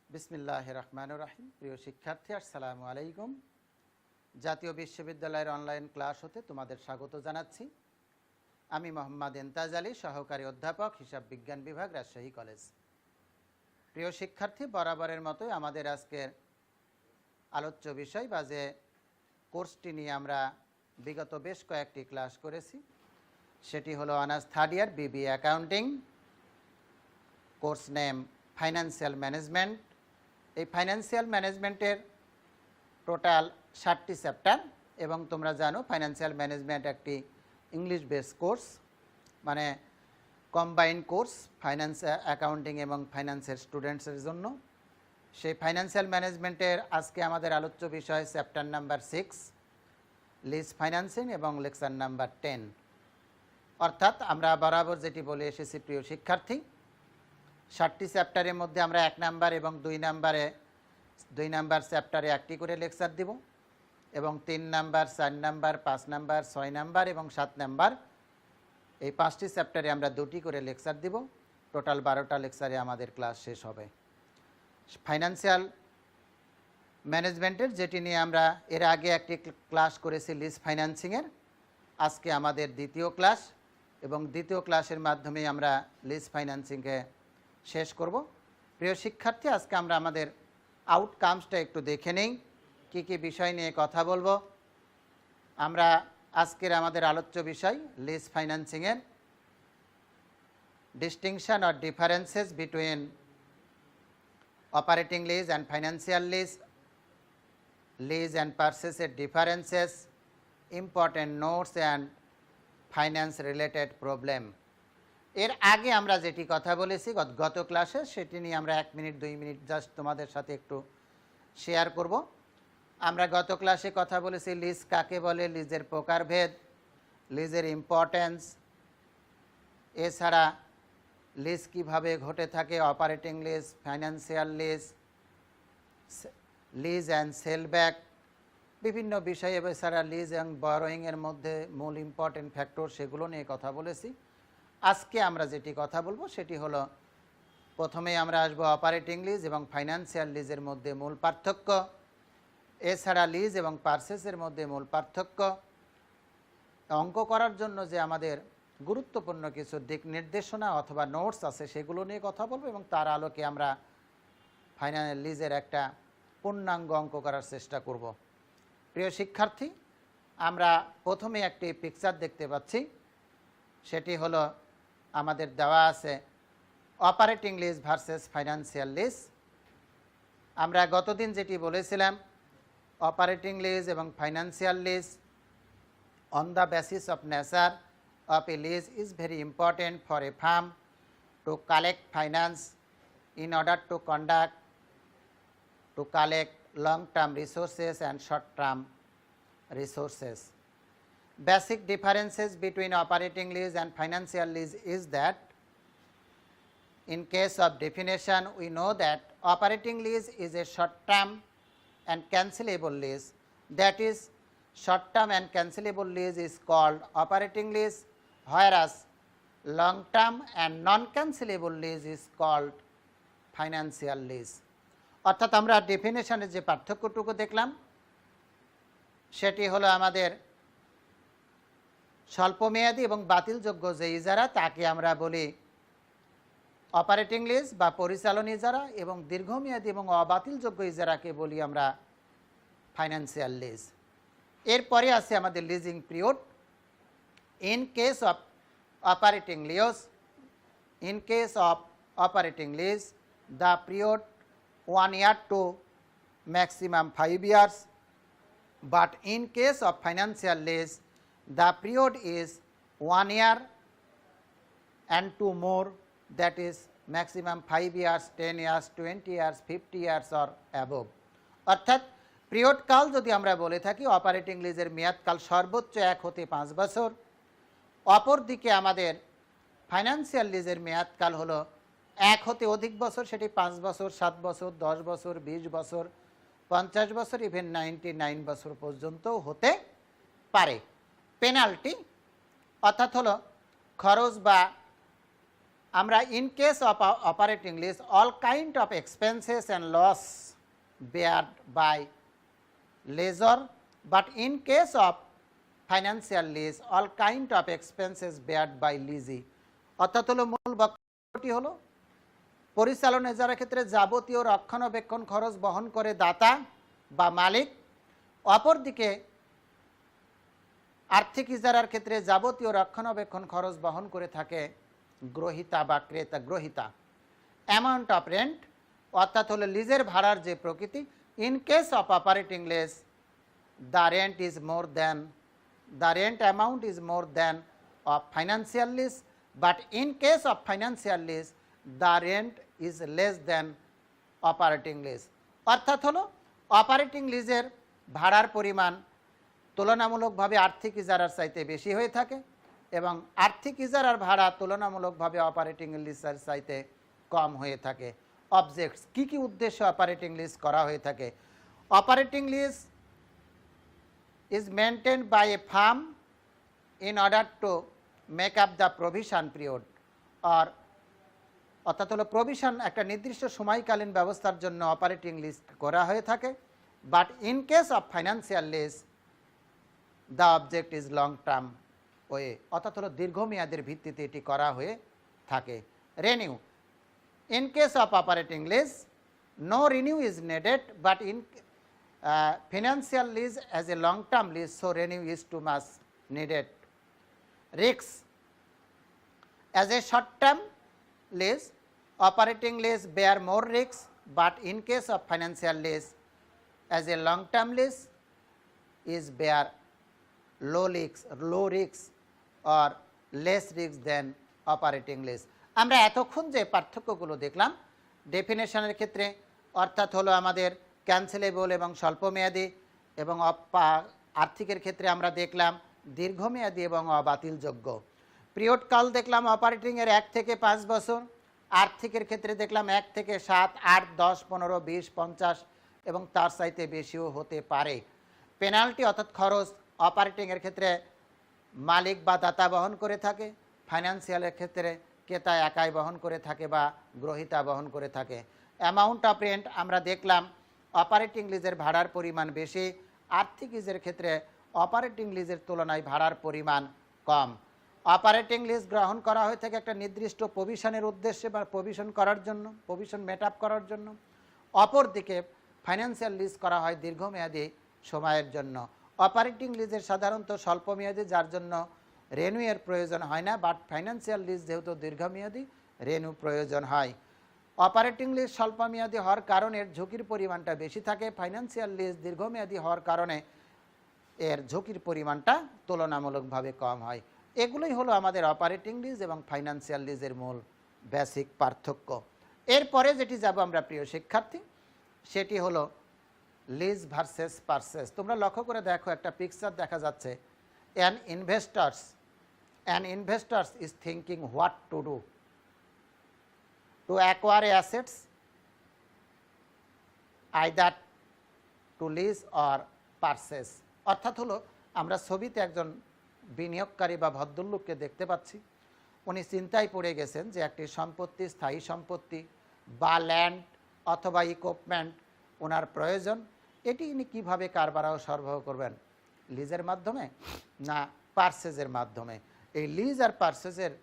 বিসমিল্লাহির রহমানির রহিম। প্রিয় শিক্ষার্থী, আসসালামু আলাইকুম। জাতীয় বিশ্ববিদ্যালয়ের অনলাইন ক্লাস হতে তোমাদের স্বাগত জানাচ্ছি। আমি মোহাম্মদ ইমতাজ আলী, সহকারী অধ্যাপক, হিসাব বিজ্ঞান বিভাগ, রাজশাহী কলেজ। প্রিয় শিক্ষার্থী, বরাবরের মতোই আমাদের আজকের আলোচ্য বিষয় বা যে কোর্সটি নিয়ে আমরা বিগত বেশ কয়েকটি ক্লাস করেছি সেটি হলো honours third year BBA accounting, course name financial management. এই ফাইন্যান্সিয়াল ম্যানেজমেন্টের টোটাল 60টি চ্যাপ্টার এবং তোমরা জানো ফাইন্যান্সিয়াল ম্যানেজমেন্ট একটি ইংলিশ বেস কোর্স, মানে কম্বাইন্ড কোর্স ফাইন্যান্স অ্যাকাউন্টিং এবং ফাইন্যান্সের স্টুডেন্টসের জন্য। সেই ফাইন্যান্সিয়াল ম্যানেজমেন্টের আজকে আমাদের আলোচ্য বিষয় চ্যাপ্টার নাম্বার 6 লিজ ফাইন্যান্সিং এবং লেকচার নাম্বার 10। অর্থাৎ আমরা বরাবর যেটি বলে এসেছি প্রিয় শিক্ষার্থী, 60টি চ্যাপ্টারের মধ্যে আমরা 1 নাম্বার এবং 2 নাম্বার চ্যাপ্টারে একটি করে লেকচার দিব এবং 3 নাম্বার, 4 নাম্বার, 5 নাম্বার, 6 নাম্বার এবং 7 নাম্বার, এই 5টি চ্যাপ্টারে আমরা 2টি করে লেকচার দিব। টোটাল 12টা লেকচারে আমাদের ক্লাস শেষ হবে। ফাইন্যান্সিয়াল ম্যানেজমেন্টের যেটি নিয়ে আমরা এর আগে একটি ক্লাস করেছি লিজ ফাইন্যান্সিংয়ের, আজকে আমাদের দ্বিতীয় ক্লাস এবং দ্বিতীয় ক্লাসের মাধ্যমে আমরা লিজ ফাইন্যান্সিংকে শেষ করব। প্রিয় শিক্ষার্থী, আজকে আমরা আমাদের আউটকামসটা একটু দেখে নেই, কী কী বিষয় নিয়ে কথা বলবো। আমরা আজকের আমাদের আলোচ্য বিষয় লিজ ফাইন্যান্সিংয়ের distinction or differences between operating lease and financial lease, lease and পারচেসের differences, important notes and finance related problem. এর আগে আমরা যেটি কথা বলেছি গত ক্লাসে, সেটি নিয়ে আমরা 1 মিনিট 2 মিনিট জাস্ট তোমাদের সাথে একটু শেয়ার করব। আমরা গত ক্লাসে কথা বলেছি লিজ কাকে বলে, লিজের প্রকারভেদ, লিজের ইম্পর্টেন্স, এছাড়া লিজ কীভাবে ঘটে থাকে, operating lease, financial lease, lease and sale back, বিভিন্ন বিষয়। এছাড়া লিজ এবং বরোয়িংয়ের মধ্যে মূল ইম্পর্টেন্ট ফ্যাক্টর, সেগুলো নিয়ে কথা বলেছি। আজকে আমরা যেটি কথা বলবো সেটি হলো, প্রথমেই আমরা আসবো অপারেটিং লিজ এবং ফাইন্যান্সিয়াল লিজের মধ্যে মূল পার্থক্য, এছাড়া লিজ এবং পারচেসের মধ্যে মূল পার্থক্য, অঙ্ক করার জন্য যে আমাদের গুরুত্বপূর্ণ কিছু দিক নির্দেশনা অথবা নোটস আছে সেগুলো নিয়ে কথা বলবো এবং তার আলোকে আমরা ফাইন্যান্সিয়াল লিজের একটা পূর্ণাঙ্গ অঙ্ক করার চেষ্টা করব। প্রিয় শিক্ষার্থী, আমরা প্রথমে একটি পিকচার দেখতে পাচ্ছি, সেটি হলো আমাদের দেওয়া আছে operating lease versus financial lease. আমরা গতদিন যেটি বলেছিলাম, অপারেটিং লিজ এবং financial lease on the basis of nature of a lease is very important for a firm to collect finance in order to collect long-term resources and short-term resources. Basic differences between operating lease and financial lease is that in case of definition, we know that operating lease is a short-term and cancelable lease. That is, short-term and cancelable lease is called operating lease, whereas long-term and non-cancelable lease is called financial lease. অর্থাৎ আমরা ডেফিনেশনের যে পার্থক্যটুকু দেখলাম সেটি হলো আমাদের স্বল্পমেয়াদী এবং বাতিলযোগ্য যে ইজারা তাকে আমরা বলি অপারেটিং লিজ বা পরিচালন ইজারা, এবং দীর্ঘমেয়াদী এবং অবাতিলযোগ্য ইজারাকে বলি আমরা ফাইন্যান্সিয়াল লিজ। এরপরে আছে আমাদের leasing period. In case of operating lease the period 1 year to maximum 5 years, but in case of financial lease the period is 1 year and 2 more, that is maximum 5 years, 10 years, 20 years, 50 years or above. অর্থাৎ period কাল যদি আমরা বলে থাকি, operating লিজের মেয়াদকাল সর্বোচ্চ 1 হতে 5 বছর, অপরদিকে আমাদের ফাইন্যান্সিয়াল লিজের মেয়াদকাল হলো 1 হতে অধিক বছর, সেটি 5 বছর, 7 বছর, 10 বছর, 20 বছর, 50 বছর, ইভেন 99 বছর পর্যন্তও হতে পারে। পেনাল্টি অর্থাৎ হলো খরচ বা আমরা in case of operating lease all kind of expenses and loss beared by lessor, but in case of financial lease all kind of expenses beared by lessee. অর্থাৎ হলো মূল বক্তব্যটি হলো পরিচালনা ইজারার ক্ষেত্রে যাবতীয় রক্ষণাবেক্ষণ খরচ বহন করে দাতা বা মালিক, অপরদিকে আর্থিক ইজারার ক্ষেত্রে যাবতীয় রক্ষণাবেক্ষণ খরচ বহন করে থাকে গ্রহীতা বা ক্রেতা গ্রহীতা। অ্যামাউন্ট অফ রেন্ট অর্থাৎ হলো লিজের ভাড়ার যে প্রকৃতি, in case of operating lease the rent is more than the rent amount is more than of financial lease, but in case of financial lease the rent is less than operating lease. অর্থাৎ হলো operating লিজের ভাড়ার পরিমাণ তুলনামূলকভাবে আর্থিক ইজারার চাইতে বেশি হয়ে থাকে এবং আর্থিক ইজারার ভাড়া তুলনামূলকভাবে অপারেটিং লিজের চাইতে কম হয়ে থাকে। অবজেক্টস কী কী উদ্দেশ্যে অপারেটিং লিজ করা হয়ে থাকে? Operating lease is maintained by a firm in order to make up the provision period, অর্থাৎ হলো প্রভিশন একটা নির্দিষ্ট সময়কালীন ব্যবস্থার জন্য অপারেটিং লিজ করা হয়ে থাকে। But in case of financial lease the object is long term way, অর্থাৎ হলো দীর্ঘমেয়াদের ভিত্তিতে এটি করা হয়ে থাকে। Renew in case of operating lease no renew is needed, but ইন financial lease as a long term lease, so renew is too much needed. Risks as a short term lease, operating lease bear more risks, but in case of financial lease as a long term lease is bear low risks or less risks than operating lease. আমরা এতক্ষণ যে পার্থক্যগুলো দেখলাম ডেফিনেশনের ক্ষেত্রে, অর্থাৎ হলো আমাদের cancellable এবং স্বল্পমেয়াদী, এবং আর্থিকের ক্ষেত্রে আমরা দেখলাম দীর্ঘমেয়াদী এবং অবাতিলযোগ্য। পিরিয়ড কাল দেখলাম অপারেটিংয়ের 1 থেকে 5 বছর, আর্থিকের ক্ষেত্রে দেখলাম 1 থেকে 7, 8, 10, 15, 20, 50 এবং তার চাইতে বেশিও হতে পারে। পেনাল্টি অর্থাৎ খরচ অপারেটিংয়ের ক্ষেত্রে মালিক বা দাতা বহন করে থাকে, ফাইন্যান্সিয়ালের ক্ষেত্রে ক্রেতা একাই বহন করে থাকে বা গ্রহীতা বহন করে থাকে। অ্যামাউন্ট অফ রেন্ট আমরা দেখলাম অপারেটিং লিজের ভাড়ার পরিমাণ বেশি, আর্থিক লিজের ক্ষেত্রে অপারেটিং লিজের তুলনায় ভাড়ার পরিমাণ কম। অপারেটিং লিজ গ্রহণ করা হয়ে থাকে একটা নির্দিষ্ট প্রভিশনের উদ্দেশ্যে বা প্রভিশন করার জন্য, প্রভিশন মেট আপ করার জন্য। অপরদিকে ফাইন্যান্সিয়াল লিজ করা হয় দীর্ঘমেয়াদী সময়ের জন্য। অপারেটিং লিজের সাধারণত স্বল্পমেয়াদী, যার জন্য রেনুয়ের প্রয়োজন হয় না, বাট ফাইন্যান্সিয়াল লিজ যেহেতু দীর্ঘমেয়াদী রেনু প্রয়োজন হয়। অপারেটিং লিজ স্বল্পমেয়াদী হওয়ার কারণে এর ঝুঁকির পরিমাণটা বেশি থাকে, ফাইন্যান্সিয়াল লিজ দীর্ঘমেয়াদী হওয়ার কারণে এর ঝুঁকির পরিমাণটা তুলনামূলকভাবে কম হয়। এগুলোই হলো আমাদের অপারেটিং লিজ এবং ফাইন্যান্সিয়াল লিজের মূল বেসিক পার্থক্য। এরপরে যেটি যাব আমরা প্রিয় শিক্ষার্থী, সেটি হলো লিজ ভার্সেস পারচেস। তোমরা লক্ষ্য করে দেখো, একটা পিকচার দেখা যাচ্ছে। An investors is thinking what to do to acquire assets either to lease or purchase। অর্থাৎ হলো আমরা ছবিতে একজন বিনিয়োগকারী বা ভদ্রলোককে দেখতে পাচ্ছি। উনি চিন্তায় পড়ে গেছেন যে একটি সম্পত্তি, স্থায়ী সম্পত্তি বা ল্যান্ড অথবা ইকুইপমেন্ট ওনার প্রয়োজন। এটি ইনি কীভাবে কারবারাও সরবরাহ করবেন, লিজের মাধ্যমে না পারচেজের মাধ্যমে? এই লিজ আর পারচেজের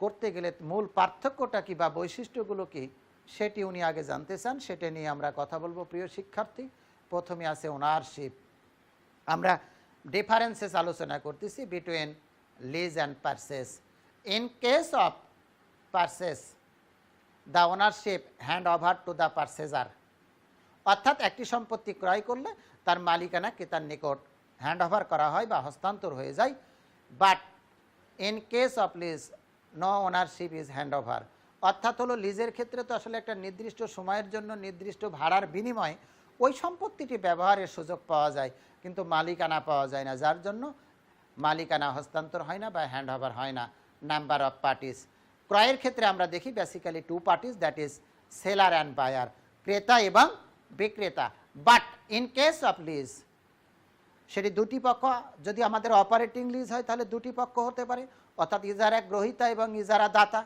করতে গেলে মূল পার্থক্যটা কী বা বৈশিষ্ট্যগুলো কী, সেটি উনি আগে জানতে চান। সেটা নিয়ে আমরা কথা বলবো প্রিয় শিক্ষার্থী। প্রথমে আছে ওনারশিপ। আমরা ডিফারেন্সেস আলোচনা করতেছি between lease and purchase. In case of purchase the ownership hand over to the purchaser, অর্থাৎ একটি সম্পত্তি ক্রয় করলে তার মালিকানা ক্রেতার নিকট হ্যান্ড ওভার করা হয় বা হস্তান্তর হয়ে যায়। But in case of lease no ownership is hand over, অর্থাৎ হলো লিজের ক্ষেত্রে তো আসলে একটা নির্দিষ্ট সময়ের জন্য নির্দিষ্ট ভাড়ার বিনিময়ে ওই সম্পত্তিটি ব্যবহারের সুযোগ পাওয়া যায়, কিন্তু মালিকানা পাওয়া যায় না, যার জন্য মালিকানা হস্তান্তর হয় না বা হ্যান্ড ওভার হয় না। নাম্বার অফ পার্টিস, ক্রয়ের ক্ষেত্রে আমরা দেখি basically 2 parties, that is seller and buyer, ক্রেতা এবং বিক্রেতা। But in case of lease সেটি 2টি পক্ষ। যদি আমাদের অপারেটিং লিজ হয় তাহলে 2টি পক্ষ হতে পারে, অর্থাৎ ইজারা গ্রহীতা এবং ইজারা দাতা।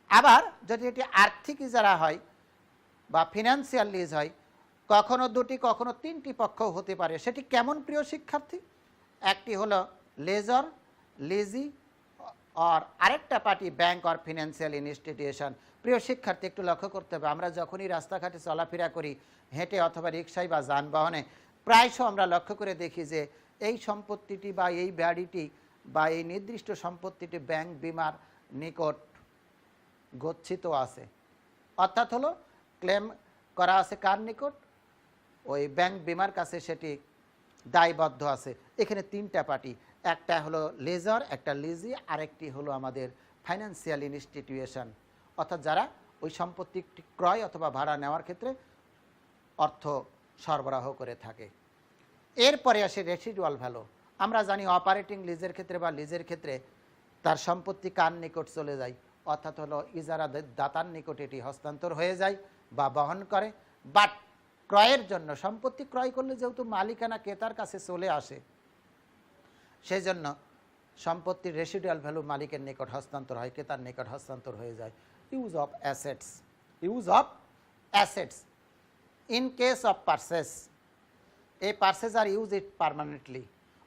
আবার যদি এটি আর্থিক ইজারা হয় বা ফিনান্সিয়াল লিজ হয়, কখনো দুটি কখনো তিনটি পক্ষ হতে পারে। সেটি কেমন প্রিয় শিক্ষার্থী? একটি হলো লেজর, লিজি, আর আরেকটা পার্টি ব্যাংক আর ফিনান্সিয়াল ইনস্টিটিউশন। প্রিয় শিক্ষার্থী, একটু লক্ষ্য করতে হবে, আমরা যখনই রাস্তাঘাটে চলাফেরা করি, হেঁটে অথবা রিক্সায় বা যানবাহনে, প্রায়শ আমরা লক্ষ্য করে দেখি যে এই সম্পত্তিটি বা এই বাড়িটি বা এই নির্দিষ্ট সম্পত্তিটি ব্যাংক বিমার নিকট গচ্ছিত আছে, অর্থাৎ হলো ক্লেম করা আছে কার নিকট? ওই ব্যাংক বিমার কাছে সেটি দায়বদ্ধ আছে। এখানে তিনটা পার্টি, একটা হলো লেজর, একটা লিজি, আরেকটি হলো আমাদের ফাইন্যান্সিয়াল ইনস্টিটিউশন, অর্থাৎ যারা ওই সম্পত্তিটি ক্রয় অথবা ভাড়া নেওয়ার ক্ষেত্রে অর্থ সরবরাহ করে থাকে। এরপরে আসে রেসিডুয়াল ভ্যালু। আমরা জানি অপারেটিং লিজের ক্ষেত্রে বা লিজের ক্ষেত্রে তার সম্পত্তি কার নিকট চলে যায়, অর্থাৎ হলো ইজারা দাতার নিকট এটি হস্তান্তর হয়ে যায় বা বহন করে। বাট ক্রয়ের জন্য, সম্পত্তি ক্রয় করলে যেহেতু মালিকানা ক্রেতার কাছে চলে আসে, সেই জন্য সম্পত্তির রেসিডুয়াল ভ্যালু মালিকের নিকট হস্তান্তর হয়, ক্রেতার নিকট হস্তান্তর হয়ে যায়। Use of assets, use of assets in case of purchase, এই purchaser use it permanently,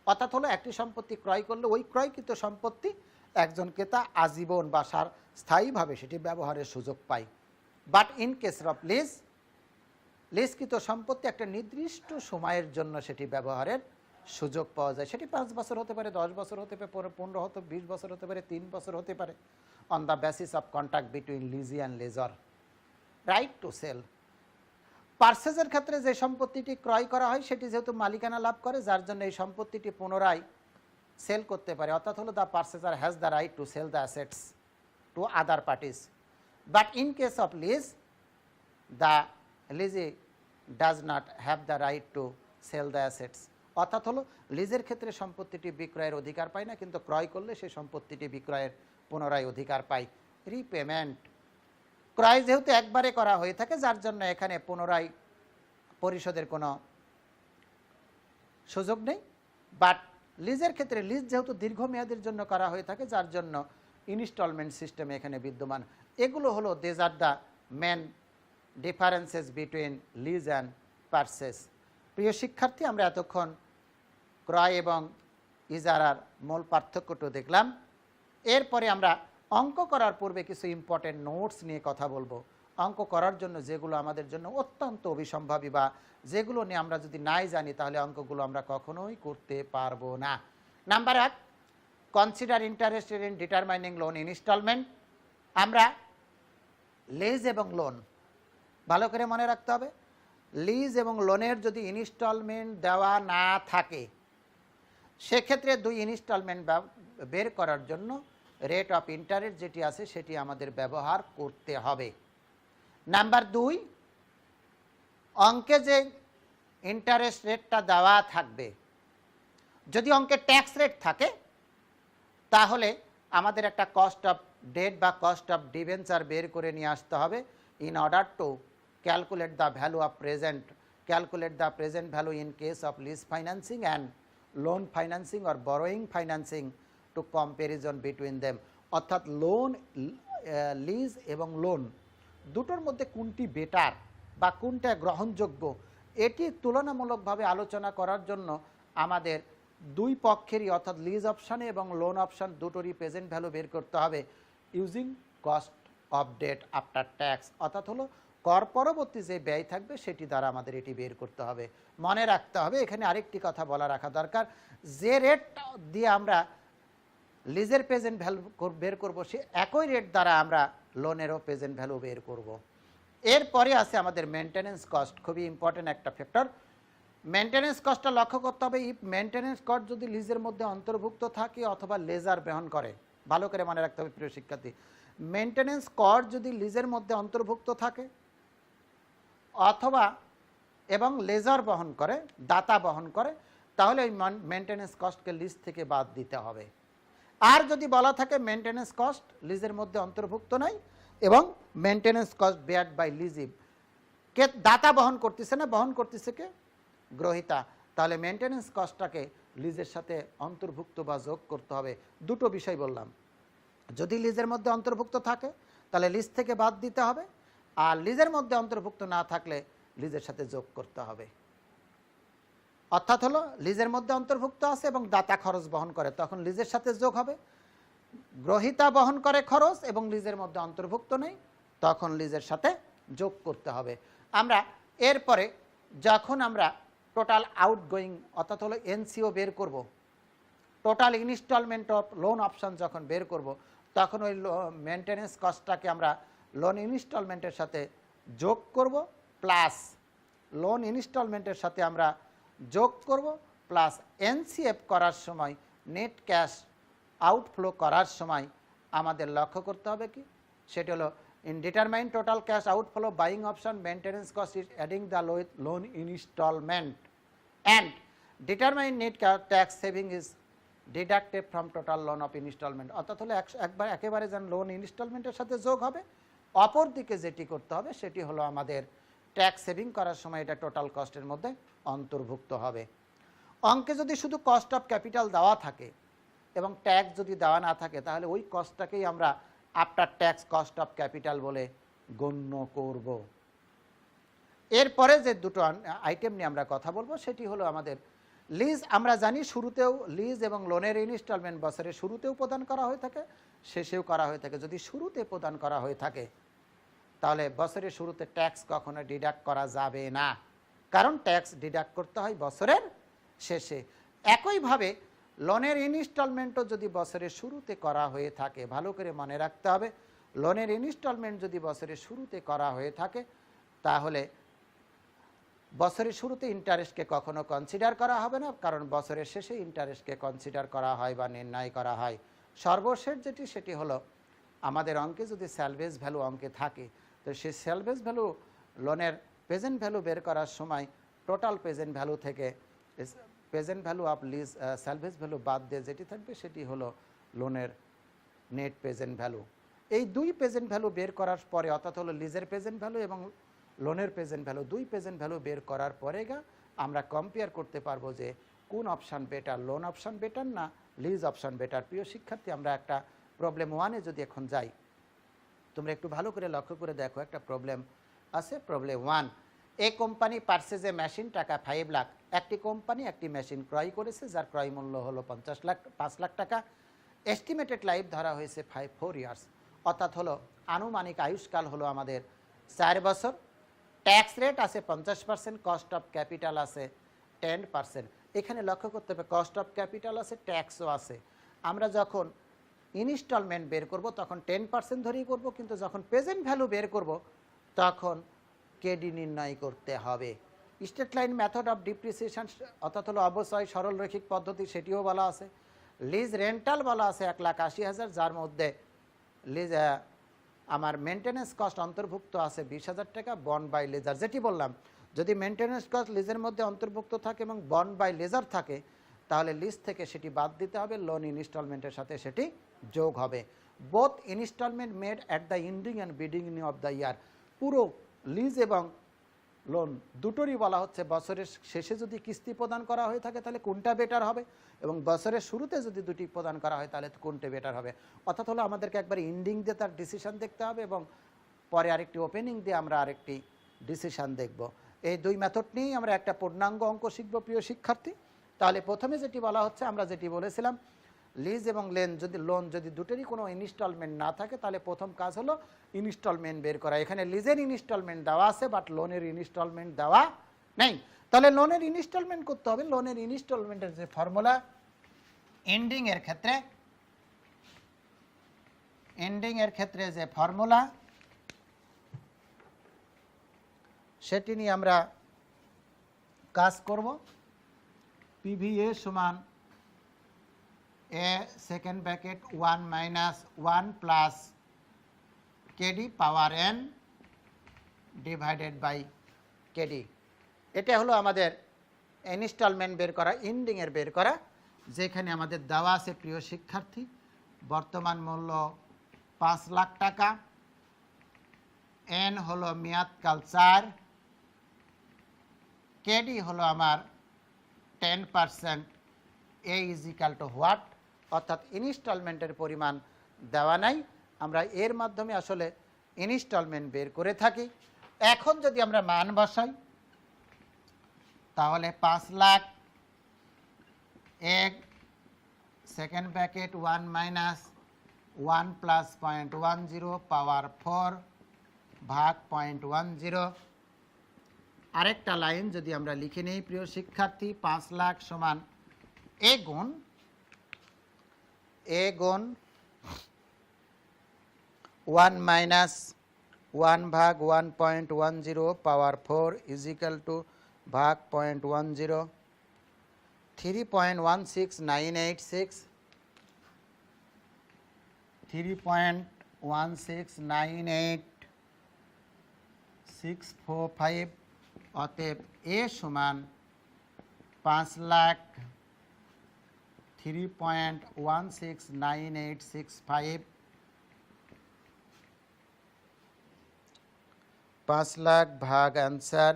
অর্থাৎ হলো একটি সম্পত্তি ক্রয় করলে ওই ক্রয়কৃত সম্পত্তি একজন ক্রেতা আজীবন বা স্থায়ীভাবে সেটি ব্যবহারের সুযোগ পায়। But in case of lease, লিজকৃত সম্পত্তি একটা নির্দিষ্ট সময়ের জন্য সেটি ব্যবহারের সুযোগ পাওয়া যায়। সেটি 5 বছর হতে পারে, 10 বছর হতে পারে, 15 হতে 20 বছর হতে পারে, 3 বছর হতে পারে, on the basis of contract between lessee and lessor. Right to sell, পারচেজের ক্ষেত্রে যে সম্পত্তিটি ক্রয় করা হয় সেটি যেহেতু মালিকানা লাভ করে, যার জন্য এই সম্পত্তিটি পুনরায় সেল করতে পারে, অর্থাৎ হলো the purchaser has the right to sell the assets to other parties. But in case of lease, the lessee does not have the right to sell the assets, অর্থাৎ হলো লিজের ক্ষেত্রে সম্পত্তিটি বিক্রয়ের অধিকার পায় না, কিন্তু ক্রয় করলে সেই সম্পত্তিটি বিক্রয়ের পুনরায় অধিকার পায়। রিপেমেন্ট, ক্রয় যেহেতু একবারে করা হয়ে থাকে, যার জন্য এখানে পুনরায় পরিশোধের কোনো সুযোগ নেই। বাট লিজের ক্ষেত্রে, লিজ যেহেতু দীর্ঘমেয়াদের জন্য করা হয়ে থাকে, যার জন্য ইনস্টলমেন্ট সিস্টেম এখানে বিদ্যমান। এগুলো হলো these are the main differences between lease and purchase. প্রিয় শিক্ষার্থী, আমরা এতক্ষণ ক্রয় এবং ইজারার মূল পার্থক্যটা দেখলাম। এরপরে আমরা অঙ্ক করার পূর্বে কিছু ইম্পর্টেন্ট নোটস নিয়ে কথা বলবো। অঙ্ক করার জন্য যেগুলো আমাদের জন্য অত্যন্ত অভিসম্ভাবী বা যেগুলো নিয়ে আমরা যদি নাই জানি তাহলে অঙ্কগুলো আমরা কখনোই করতে পারবো না। Number 1, consider interest in determining loan installment. আমরা লিজ এবং লোন ভালো করে মনে রাখতে হবে। লিজ এবং লোনের যদি ইনস্টলমেন্ট দেওয়া না থাকে, সেক্ষেত্রে 2 ইনস্টলমেন্ট বের করার জন্য রেট অফ ইন্টারেস্ট যেটি আছে সেটি আমাদের ব্যবহার করতে হবে। নাম্বার 2, অঙ্কে যে ইন্টারেস্ট রেটটা দেওয়া থাকবে, যদি অঙ্কে ট্যাক্স রেট থাকে তাহলে আমাদের একটা কস্ট অফ ডেট বা কস্ট অফ ডিবেঞ্চার বের করে নিয়ে আসতে হবে in order to calculate the value of present, calculate the present value in case of lease financing and loan financing or borrowing financing to comparison between them. অর্থাৎ loan, lease এবং loan দুটোর মধ্যে কোনটি বেটার বা কোনটা গ্রহণযোগ্য, এটি তুলনামূলকভাবে আলোচনা করার জন্য আমাদের 2 পক্ষেরই, অর্থাৎ লিজ অপশানে এবং লোন অপশান দুটোরই প্রেজেন্ট ভ্যালু বের করতে হবে using cost of debt after tax, অর্থাৎ হলো কর পরবর্তী যে ব্যয় থাকবে সেটি দ্বারা আমাদের এটি বের করতে হবে। মনে রাখতে হবে, এখানে আরেকটি কথা বলা রাখা দরকার, যে রেট দিয়ে আমরা লিজের প্রেজেন্ট ভ্যালু বের করব সে একই রেট দ্বারা আমরা লোনেরও প্রেজেন্ট ভ্যালু বের করব। এরপরে আছে আমাদের মেনটেন্যান্স কস্ট, খুবই ইম্পর্টেন্ট একটা ফ্যাক্টর। মেনটেন্যান্স কস্টটা লক্ষ্য করতে হবে, ইফ মেনটেন্যান্স কস্ট যদি লিজের মধ্যে অন্তর্ভুক্ত থাকে অথবা লেজার বহন করে। ভালো করে মনে রাখতে হবে প্রিয় শিক্ষার্থী, মেনটেন্যান্স কস্ট যদি লিজের মধ্যে অন্তর্ভুক্ত থাকে অথবা এবং লেজার বহন করে, দাতা বহন করে, তাহলে ওই মেনটেন্যান্স কস্টকে লিজ থেকে বাদ দিতে হবে। আর যদি বলা থাকে মেনটেন্যান্স কস্ট লিজের মধ্যে অন্তর্ভুক্ত নাই এবং মেনটেন্যান্স কস্ট বেয়ার্ড বাই লিজিভ, কে দাতা বহন করতেছে না, বহন করতেছে কে? গ্রহীতা, তাহলে মেনটেন্যান্স কস্টটাকে লিজের সাথে অন্তর্ভুক্ত বা যোগ করতে হবে। দুটো বিষয় বললাম, যদি লিজের মধ্যে অন্তর্ভুক্ত থাকে তাহলে লিজ থেকে বাদ দিতে হবে, আর লিজের মধ্যে অন্তর্ভুক্ত না থাকলে লিজের সাথে যোগ করতে হবে। অর্থাৎ হলো লিজের মধ্যে অন্তর্ভুক্ত আছে এবং দাতা খরচ বহন করে, তখন লিজের সাথে যোগ হবে। গ্রহীতা বহন করে খরচ এবং লিজের মধ্যে অন্তর্ভুক্ত নেই, তখন লিজের সাথে যোগ করতে হবে। আমরা এরপরে যখন আমরা টোটাল আউটগোয়িং অর্থাৎ হলো এনসিও বের করব, total installment of loan option যখন বের করব, তখন ওই মেনটেন্যান্স কস্টটাকে আমরা লোন ইনস্টলমেন্টের সাথে যোগ করব, প্লাস লোন ইনস্টলমেন্টের সাথে আমরা যোগ করব, প্লাস এনসিএফ করার সময় নেট ক্যাশ আউটফ্লো করার সময় আমাদের লক্ষ্য করতে হবে কি, সেটা হলো in determine total cash outflow buying option maintenance cost is adding the loan installment and determine net tax saving is deducted from total loan of installment. অর্থাৎ হলো একবার একেবারে যেন লোন ইনস্টলমেন্টের সাথে যোগ হবে, অপর দিকে যেটি করতে হবে সেটি হলো আমাদের ট্যাক্স সেভিং করার সময় এটা টোটাল কস্টের মধ্যে অন্তর্ভুক্ত হবে। অঙ্কে যদি শুধু কস্ট অফ ক্যাপিটাল দেওয়া থাকে এবং ট্যাক্স যদি দেওয়া না থাকে, তাহলে ওই কস্টটাকেই আমরা after tax cost of capital বলে গণ্য করব। এরপরে যে দুটো আইটেম নিয়ে আমরা কথা বলবো সেটি হলো আমাদের লিজ। আমরা জানি শুরুতেও লিজ এবং লোনের ইনস্টলমেন্ট বছরের শুরুতেও প্রদান করা হয়ে থাকে, শেষেও করা হয়ে থাকে। যদি শুরুতে প্রদান করা হয়ে থাকে তাহলে বছরের শুরুতে ট্যাক্স কখনো ডিডাক্ট করা যাবে না, কারণ ট্যাক্স ডিডাক্ট করতে হয় বছরের শেষে। একইভাবে লোনের ইনস্টলমেন্টও যদি বছরের শুরুতে করা হয়ে থাকে, ভালো করে মনে রাখতে হবে, লোনের ইনস্টলমেন্ট যদি বছরের শুরুতে করা হয়ে থাকে তাহলে বছরের শুরুতে ইন্টারেস্টকে কখনো কনসিডার করা হবে না, কারণ বছরের শেষে ইন্টারেস্টকে কনসিডার করা হয় বা নির্ণয় করা হয়। সর্বশেষ যেটি সেটি হলো আমাদের অঙ্কে যদি স্যালভেজ ভ্যালু অঙ্কে থাকে, তো সেই স্যালভেজ ভ্যালু লোনের প্রেজেন্ট ভ্যালু বের করার সময় টোটাল প্রেজেন্ট ভ্যালু থেকে present value of lease salvage value বাদ দিয়ে যেটি থাকবে সেটি হলো লোনের নেট প্রেজেন্ট ভ্যালু। এই দুই প্রেজেন্ট ভ্যালু বের করার পরে, অর্থাৎ হলো লিজের প্রেজেন্ট ভ্যালু এবং লোনের প্রেজেন্ট ভ্যালু, দুই প্রেজেন্ট ভ্যালু বের করার পরে আমরা কম্পেয়ার করতে পারবো যে কোন option better, loan option better না লিজ অপশান বেটার। প্রিয় শিক্ষার্থী, আমরা একটা প্রবলেম 1-এ যদি এখন যাই, তোমরা একটু ভালো করে লক্ষ্য করে দেখো, একটা প্রবলেম আছে। Problem 1, a company purchase A machine, টাকা 5 লাখ। একটি কোম্পানি একটি মেশিন ক্রয় করেছে যার ক্রয় মূল্য হলো 5 লাখ টাকা। এস্টিমেটেড লাইফ ধরা হয়েছে 4 ইয়ার্স, অর্থাৎ হলো আনুমানিক আয়ুষ্কাল হলো আমাদের 4 বছর। ট্যাক্স রেট আছে 50%, কস্ট অফ ক্যাপিটাল আছে 10%। এখানে লক্ষ্য করতে হবে কস্ট অফ ক্যাপিটাল আছে, ট্যাক্সও আছে। আমরা যখন ইনস্টলমেন্ট বের করব তখন 10% ধরেই করব, কিন্তু যখন প্রেজেন্ট ভ্যালু বের করব তখন কেডি নির্ণয় করতে হবে। Straight line method of depreciation অর্থাৎ হলো অবশ্যই সরল রৈখিক পদ্ধতি, সেটিও বলা আছে। লিজ রেন্টাল বলা আছে 1,80,000, যার মধ্যে লিজ আমার মেনটেন্যান্স কস্ট অন্তর্ভুক্ত আছে 20,000 টাকা। বন্ড বাই লেজার, যেটি বললাম, যদি মেনটেন্যান্স কস্ট লিজের মধ্যে অন্তর্ভুক্ত থাকে এবং বন্ড বাই লেজার থাকে তাহলে লিজ থেকে সেটি বাদ দিতে হবে, লোন ইনস্টলমেন্টের সাথে সেটি যোগ হবে। Both installment made at the ending and beginning of the year. পুরো লিজ এবং লোন দুটোরই বলা হচ্ছে বছরের শেষে যদি কিস্তি প্রদান করা হয়ে থাকে তাহলে কোনটা বেটার হবে, এবং বছরের শুরুতে যদি দুটি প্রদান করা হয় তাহলে কোনটা বেটার হবে। অর্থাৎ হলো আমাদেরকে একবার এন্ডিং দিয়ে তার ডিসিশন দেখতে হবে এবং পরে আরেকটি ওপেনিং দিয়ে আমরা আরেকটি ডিসিশন দেখব। এই দুই মেথড নিয়েই আমরা একটা পূর্ণাঙ্গ অঙ্ক শিখব প্রিয় শিক্ষার্থী। তাহলে প্রথমে যেটি বলা হচ্ছে, আমরা যেটি বলেছিলাম, লিজ এবং লোন যদি দুটোরই কোনো ইনস্টলমেন্ট না থাকে তাহলে প্রথম কাজ হলো ইনস্টলমেন্ট বের করা। এখানে লিজের ইনস্টলমেন্ট দেওয়া আছে বাট লোনের ইনস্টলমেন্ট দেওয়া নেই, তাহলে লোনের ইনস্টলমেন্ট করতে হবে। লোনের ইনস্টলমেন্টের যে ফর্মুলা, এন্ডিং এর ক্ষেত্রে যে ফর্মুলা সেটি নিয়ে আমরা কাজ করব। পিভিএ সমান A second bracket 1 minus 1 plus KD power n divided by KD. এটা হলো আমাদের ইনস্টলমেন্ট বের করা, এন্ডিংয়ের বের করা, যেখানে আমাদের দেওয়া আছে প্রিয় শিক্ষার্থী বর্তমান মূল্য 5 লাখ টাকা, এন হলো মেয়াদকাল 4, কেডি হলো আমার 10%, এ ইজ ইকাল টু হোয়াট, অর্থাৎ ইনস্টলমেন্টের পরিমাণ দেওয়া নাই। আমরা এর মাধ্যমে আসলে ইনস্টলমেন্ট বের করে থাকি। এখন যদি আমরা মান বসাই তাহলে 5 lakh 1 second bracket 1 minus 1 plus 0.10 পাওয়ার 4 ভাগ 0.10। আরেকটা লাইন যদি আমরা লিখে নেই প্রিয় শিক্ষার্থী, 5 লাখ সমান a গুণ 1 মাইনাস 1 ভাগ 1.10 পাওয়ার 4 ইজ ইকাল টু ভাগ 0.10 3.16986 3.1698645। অতএব এ সমান 5 লাখ 3.1698665, 5 লাখ ভাগ অ্যান্সার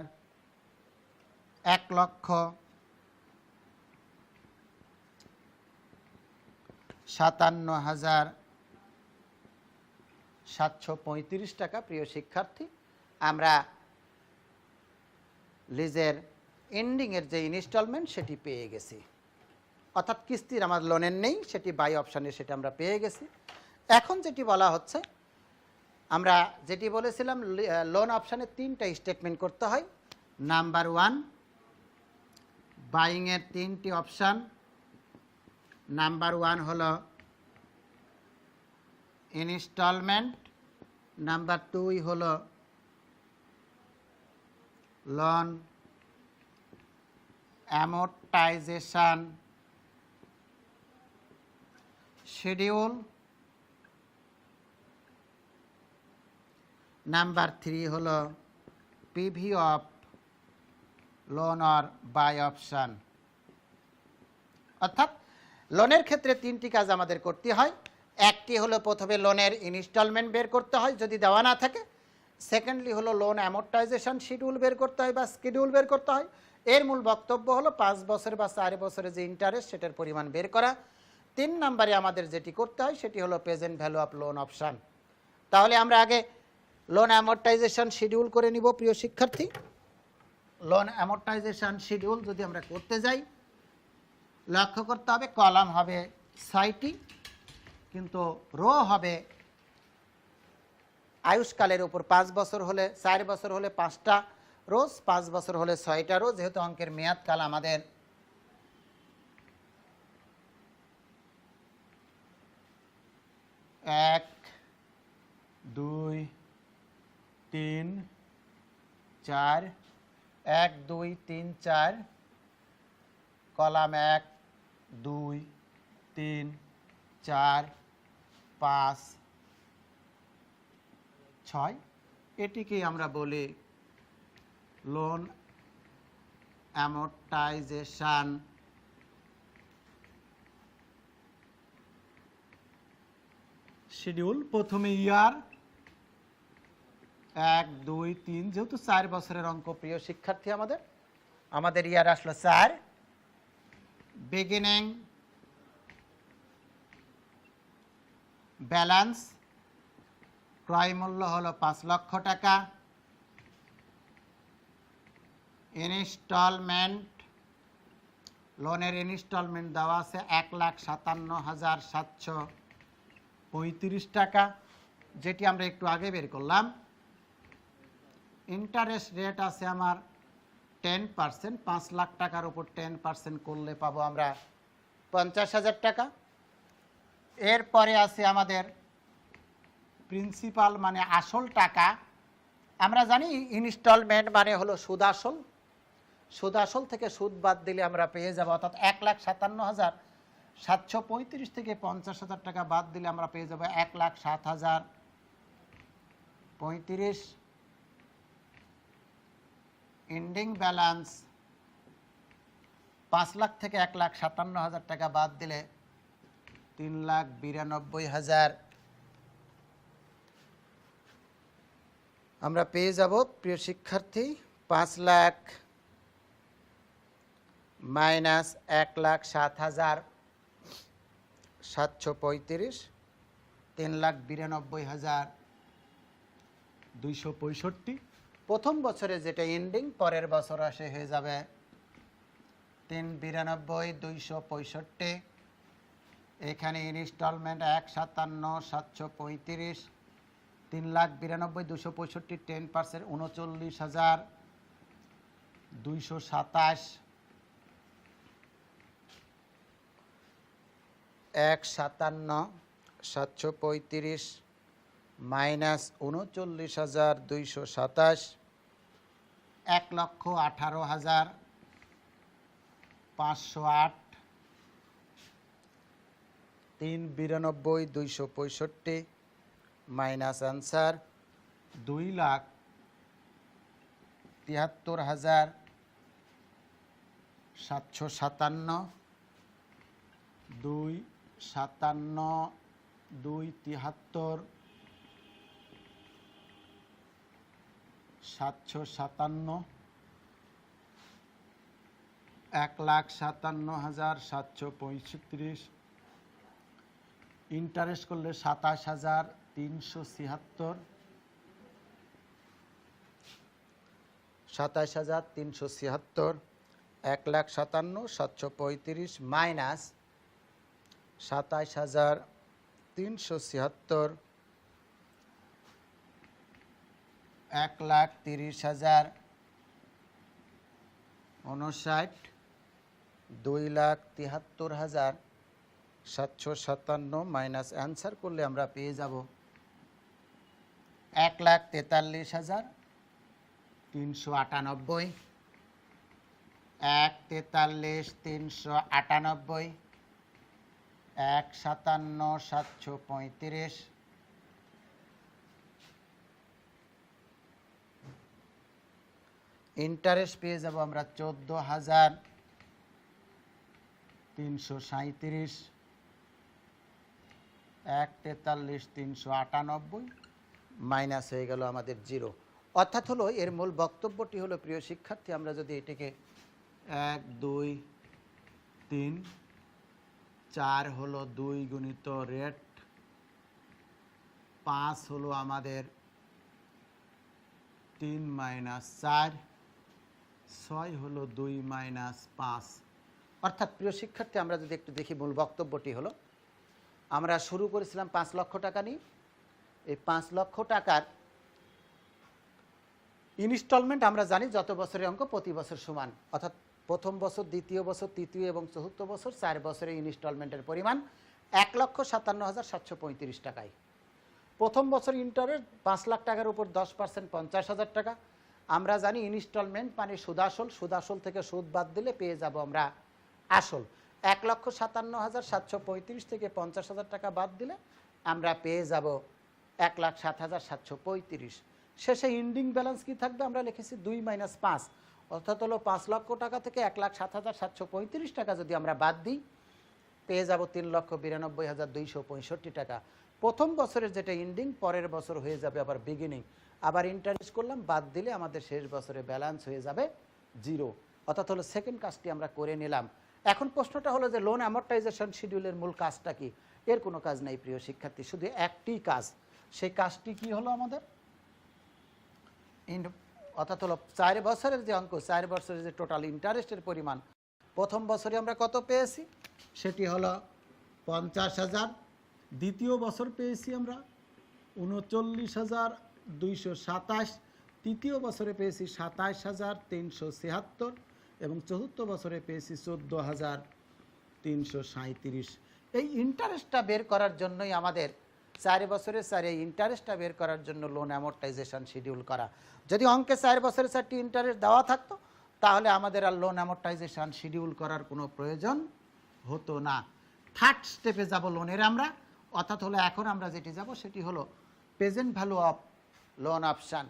1,57,735 টাকা। প্রিয় শিক্ষার্থী, আমরা লিজের এন্ডিংয়ের যে ইনস্টলমেন্ট সেটি পেয়ে গেছি, অর্থাৎ কিস্তির আমার লোনের নেই, সেটি বাই অপশানে সেটা আমরা পেয়ে গেছি। এখন যেটি বলা হচ্ছে, আমরা যেটি বলেছিলাম লোন অপশানে 3টা স্টেটমেন্ট করতে হয়। নাম্বার 1, বাইংয়ের 3টি অপশান। নাম্বার 1 হলো ইনস্টলমেন্ট, নাম্বার 2 হলো লোন অ্যামোর্টাইজেশন শিডিউল, নাম্বার 3 হলো PV of loan or buy option. অর্থাৎ লোনের ক্ষেত্রে 3টি কাজ আমাদের করতে হয়। একটি হলো প্রথমে লোনের ইনস্টলমেন্ট বের করতে হয় যদি দেওয়া না থাকে। সেকেন্ডলি হলো লোন অ্যামোর্টাইজেশন শিডিউল বের করতে হয় বা স্কেডিউল বের করতে হয়। এর মূল বক্তব্য হলো 5 বছর বা 4 বছরের যে ইন্টারেস্ট সেটার পরিমাণ বের করা। 3 নম্বরে আমাদের যেটি করতে হয় সেটি হলো present value of loan option. তাহলে আমরা আগে লোন অ্যামোর্টাইজেশন শিডিউল করে নিব প্রিয় শিক্ষার্থী। লোন অ্যামোর্টাইজেশন শিডিউল যদি আমরা করতে যাই, লক্ষ্য করতে হবে কলাম হবে 6টি, কিন্তু রো হবে আয়ুষ্কালের উপর। 5 বছর হলে 4 বছর হলে 5টা রোজ, 5 বছর হলে 6টা রোজ। যেহেতু অঙ্কের মেয়াদকাল আমাদের 1 2 3 4, 1 2 3 4, কলাম 1 2 3 4 5 6, এটিকে আমরা বলি লোন অ্যামোর্টাইজেশন শিডিউল। প্রথমে ইয়ার 1 2 3, যেহেতু 4 বছরের অঙ্ক প্রিয় শিক্ষার্থী, আমাদের ইয়ার আসলো 4। বিগিনিং ব্যালেন্স, ক্রয় মূল্য হলো 5 লক্ষ টাকা। ইনস্টলমেন্ট, লোনের ইনস্টলমেন্ট দেওয়া আছে 1,57,735 টাকা, যেটি আমরা একটু আগে বের করলাম। ইন্টারেস্ট রেট আছে আমার 10%, 5 লাখ টাকার উপর 10% করলে পাবো আমরা 50,000 টাকা। এরপরে আছে আমাদের প্রিন্সিপাল মানে আসল টাকা। আমরা জানি ইনস্টলমেন্ট মানে হলো সুদ আসল, সুদ আসল থেকে সুদ বাদ দিলে আমরা পেয়ে যাব, অর্থাৎ 1,57,735 থেকে 50,000 টাকা বাদ দিলে আমরা পেয়ে যাব 1,07,035। এন্ডিং ব্যালেন্স 5 লাখ থেকে 1,57,000 টাকা বাদ দিলে 3,92,000 আমরা পেয়ে যাব প্রিয় শিক্ষার্থী। 5 লাখ মাইনাস 1,07,735, 3,92,000 265 প্রথম বছরে যেটা এন্ডিং পরের বছর আসে হয়ে যাবে 392 265। এখানে installment 157,735, 3,92,265 10%, 39,227, 157,735 minus 39,227, 1,18,508, 3,92,265 minus answer 2,73,757, 2,57, 2,73, 757, 1,57,735, interest করলে 27,376, 27,376, 1,57,735 মাইনাস 27,376, 1,30,059, 2,73,757 মাইনাস অ্যান্সার করলে আমরা পেয়ে যাব 1,43,398, 1,43,398, 1,57,735, ইন্টারেস্ট পেয়ে যাব আমরা 14,337, 1,43,398 মাইনাস হয়ে গেল আমাদের 0। অর্থাৎ হলো এর মূল বক্তব্যটি হলো প্রিয় শিক্ষার্থী, আমরা যদি এটিকে 1 2 3 4 হলো 2 গুণিত রেট, 5 হলো আমাদের 3 মাইনাস 4, 6 হলো 2 মাইনাস 5। অর্থাৎ প্রিয় শিক্ষার্থী আমরা যদি একটু দেখি মূল বক্তব্যটি হলো আমরা শুরু করেছিলাম 5 লক্ষ টাকা নিয়ে। এই 5 লক্ষ টাকার ইনস্টলমেন্ট আমরা জানি যত বছরের অঙ্ক প্রতি বছর সমান, অর্থাৎ প্রথম বছর, দ্বিতীয় বছর, তৃতীয় এবং চতুর্থ বছর 4 বছরের ইনস্টলমেন্টের পরিমাণ 1,57,735 টাকায়। প্রথম বছর ইন্টারেস্ট 5 লাখ টাকার উপর 10% 50,000 টাকা। আমরা জানি ইনস্টলমেন্ট মানে সুদাসল, সুদাসল থেকে সুদ বাদ দিলে পেয়ে যাব আমরা আসল। 1,57,735 থেকে 50,000 টাকা বাদ দিলে আমরা পেয়ে যাব 1,07,735। শেষে ইন্ডিং ব্যালেন্স কি থাকবে আমরা লিখেছি 2 মাইনাস 5, অর্থাৎ হলো 5 লক্ষ টাকা থেকে 1,07,735 টাকা যদি আমরা বাদ দিই পেয়ে যাব 3,92,265 টাকা। প্রথম বছরের যেটা ইন্ডিং পরের বছর হয়ে যাবে আবার বিগিনিং, আবার ইন্টারেস্ট করলাম, বাদ দিলে আমাদের শেষ বছরে ব্যালেন্স হয়ে যাবে 0। অর্থাৎ হলো সেকেন্ড কাজটি আমরা করে নিলাম। এখন প্রশ্নটা হলো যে লোন অ্যামর্টাইজেশন শিডিউলের মূল কাজটা কি? এর কোনো কাজ নেই প্রিয় শিক্ষার্থী, শুধু একটি কাজ। সেই কাজটি কি হলো আমাদের, অর্থাৎ হলো 4 বছরের যে অঙ্ক, 4 বছরের যে টোটাল ইন্টারেস্টের পরিমাণ প্রথম বছরে আমরা কত পেয়েছি সেটি হলো 50,000, দ্বিতীয় বছর পেয়েছি আমরা 39,227, তৃতীয় বছরে পেয়েছি 27,376 এবং চতুর্থ বছরে পেয়েছি 14,337। এই ইন্টারেস্টটা বের করার জন্যই আমাদের 4 বছরের 4 এই ইন্টারেস্টটা বের করার জন্য লোন অ্যামর্টাইজেশন শিডিউল করা। যদি অঙ্কে 4 বছরের 4টি ইন্টারেস্ট দেওয়া থাকতো তাহলে আমাদের আর লোন অ্যামর্টাইজেশন শিডিউল করার কোনো প্রয়োজন হতো না। থার্ড স্টেপে যাব লোনের আমরা, অর্থাৎ হলো এখন আমরা যেটি যাব সেটি হলো present value of loan option.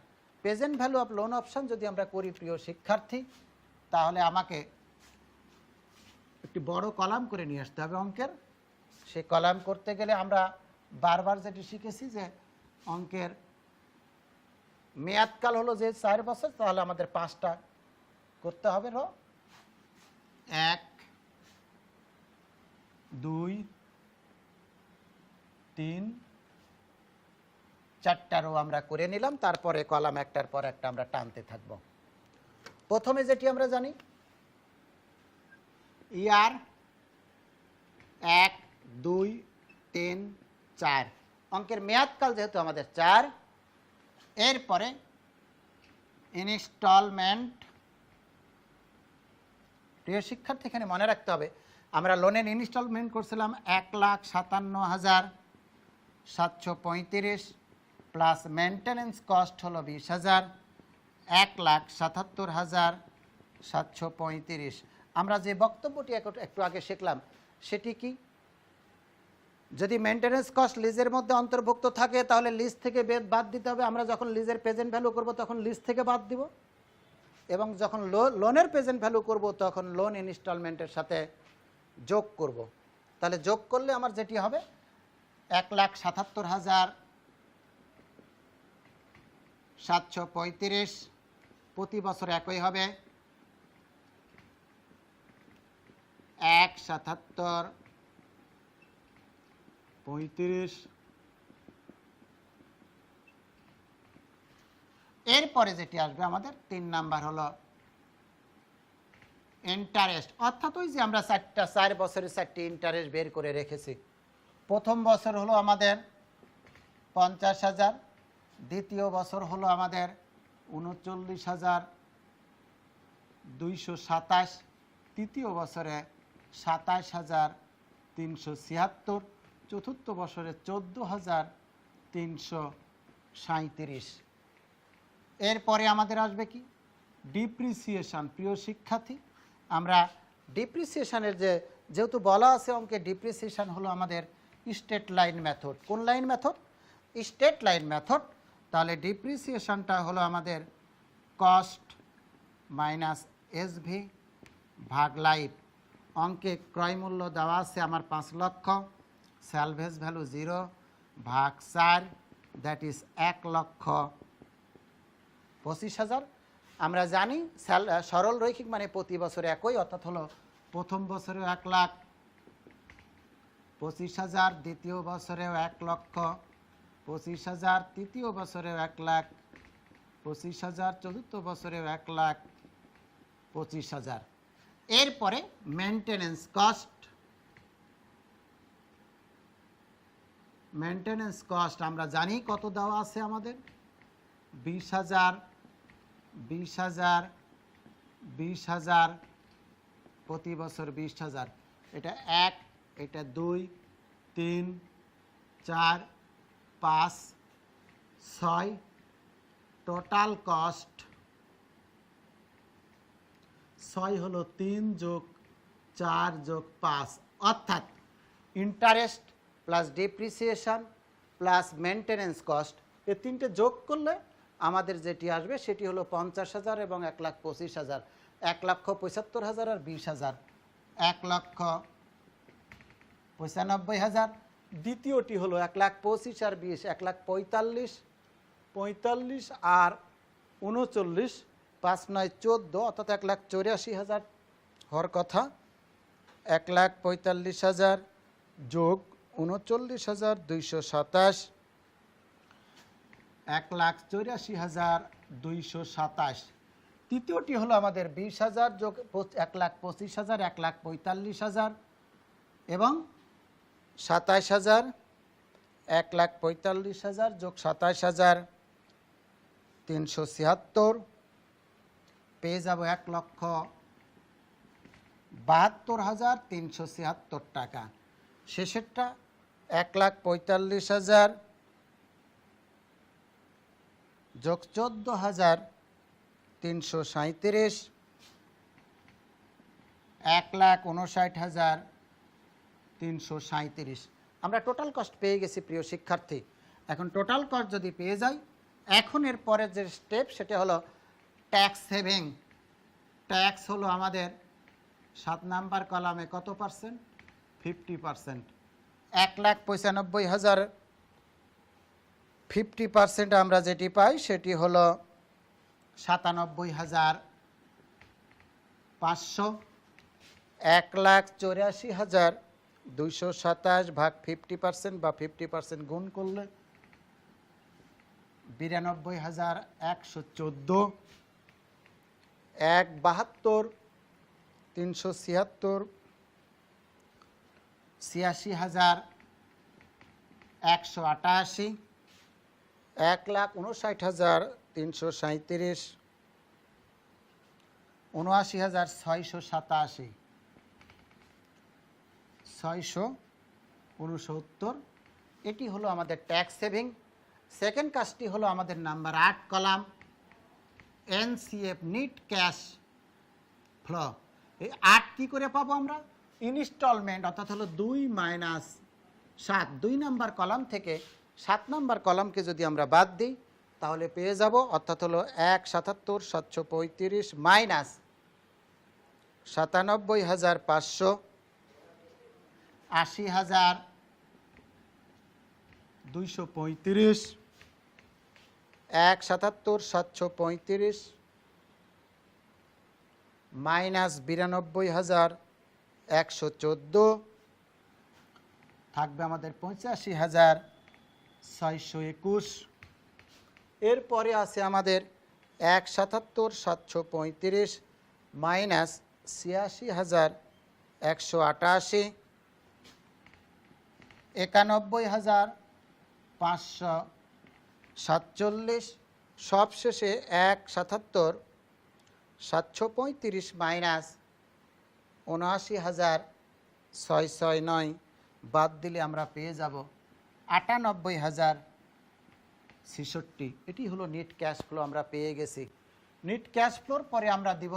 Present value of loan option যদি আমরা করি প্রিয় শিক্ষার্থী তাহলে আমাকে একটি বড় কলাম করে নিয়ে আসতে হবে অঙ্কের। সেই কলাম করতে গেলে আমরা বারবার যেটি শিখেছি যে অঙ্কের মেয়াদকাল হলো যে 4 বছর, তাহলে আমাদের 5টা করতে হবে। 1 2 3 4টা রো আমরা করে নিলাম, তারপরে কলাম একটার পর একটা আমরা টানতে থাকব। প্রথমে যেটি আমরা জানি ইয়ার 1 2 3 4, অঙ্কের মেয়াদকাল যেহেতু আমাদের 4, এরপরে ইনস্টলমেন্ট। প্রিয় শিক্ষার্থী, এখানে মনে রাখতে হবে আমরা লোনের ইনস্টলমেন্ট করছিলাম 1,57,735 প্লাস মেনটেন্যান্স কস্ট হলো 20,000, 1,77,735। আমরা যে বক্তব্যটি একটু আগে শিখলাম সেটি কি, যদি মেনটেন্যান্স কস্ট লিজের মধ্যে অন্তর্ভুক্ত থাকে তাহলে লিজ থেকে বাদ দিতে হবে। আমরা যখন লিজের প্রেজেন্ট ভ্যালু করব তখন লিজ থেকে বাদ দিব, এবং যখন লোনের প্রেজেন্ট ভ্যালু করব তখন লোন ইনস্টলমেন্টের সাথে যোগ করব। তাহলে যোগ করলে আমার যেটি হবে 1,77,735 প্রতি বছর একই হবে 1,77,35। এরপরে যেটি আসবে আমাদের 3 নাম্বার হলো ইন্টারেস্ট, অর্থাৎ ওই যে আমরা 4 বছরের 4টি ইন্টারেস্ট বের করে রেখেছি। প্রথম বছর হলো আমাদের 50,000, দ্বিতীয় বছর হলো আমাদের 39,227, তৃতীয় বছরে 27,376, চতুর্থ বছরে 14,337। এরপরে আমাদের আসবে কি ডিপ্রিসিয়েশন। প্রিয় শিক্ষার্থী, আমরা ডিপ্রিসিয়েশনের যেহেতু বলা আছে অঙ্কে ডিপ্রিসিয়েশন হলো আমাদের স্ট্রেট লাইন মেথড। কোন line method? Straight line method. তাহলে ডিপ্রিসিয়েশনটা হলো আমাদের কস্ট মাইনাস এসভি ভাগ লাইফ। অঙ্কে ক্রয় মূল্য দেওয়া আছে আমার 5 লক্ষ, স্যালভেজ ভ্যালু 0 ভাগ 4, দ্যাট ইজ 1,25,000। আমরা জানি সরল রৈখিক মানে প্রতি বছরে একই, অর্থাৎ হলো প্রথম বছরে 1,25,000, দ্বিতীয় বছরেও 1,25,000, তৃতীয় বছরেও 1,25,000, চতুর্থ বছরেও 1,25,000। এরপরে মেনটেন্যান্স কস্ট। মেনটেন্যান্স কস্ট আমরা জানি কত দেওয়া আছে আমাদের 20,000, 20,000, 20,000, প্রতি বছর 20,000। এটা 1, এটা 2, 3, 4, 5, 6। টোটাল কস্ট 6 হলো 3 যোগ 4 যোগ 5, অর্থাৎ interest plus depreciation plus maintenance cost, এই তিনটে যোগ করলে আমাদের যেটি আসবে সেটি হলো 50,000 এবং 1,25,000। 1,75,000 আর 20,000, 1,95,000। দ্বিতীয়টি হলো 1,25,000 আর 20, 1,45,000, 45 আর 39, 5 9 14, অর্থাৎ 1,84,000 হওয়ার কথা। 1,45,000 যোগ 39,227, 1,84,227। তৃতীয়টি হলো আমাদের 20,000 যোগ 1,25,000, 1,45,000 এবং 27,000, 1,45,000 যোগ 27,376, পেয়ে যাব 1,72,376 টাকা। শেষেরটা 1,45,000 যোগ 14,337, 1,59,337। আমরা টোটাল কস্ট পেয়ে গেছি প্রিয় শিক্ষার্থী। এখন টোটাল কস্ট যদি পেয়ে যাই, এখন এর পরের যে স্টেপ সেটা হলো ট্যাক্স সেভিং। ট্যাক্স হলো আমাদের 7 নাম্বার কলামে কত পার্সেন্ট? 50%। 1,95,000 50% আমরা যেটি পাই সেটি হলো 97,500। 1,84,227 ভাগ 50% বা 50% গুণ করলে 92,114, 1,72, 376, 86,188, 1,59,337, 79,687, 669। এটি হলো আমাদের ট্যাক্স সেভিং। সেকেন্ড কাজটি হলো আমাদের number 8 column NCF net cash flow. এই 8 কী করে পাবো আমরা? ইনস্টলমেন্ট, অর্থাৎ হলো 2 - 7, 2 নাম্বার কলাম থেকে 7 নাম্বার কলামকে যদি আমরা বাদ দিই তাহলে পেয়ে যাব, অর্থাৎ হলো 1,77,735 মাইনাস 97,500, 80,235, 1,77,735 মাইনাস 92,114 থাকবে আমাদের 85,621। এরপরে আছে আমাদের 1,77,735 মাইনাস 86,188, 91,547, সবশেষে 1,77,735 মাইনাস 79,669 বাদ দিলে আমরা পেয়ে যাব 98,066। এটি হলো নেট ক্যাশ ফ্লো, আমরা পেয়ে গেছি। নেট ক্যাশ ফ্লোর পরে আমরা দিব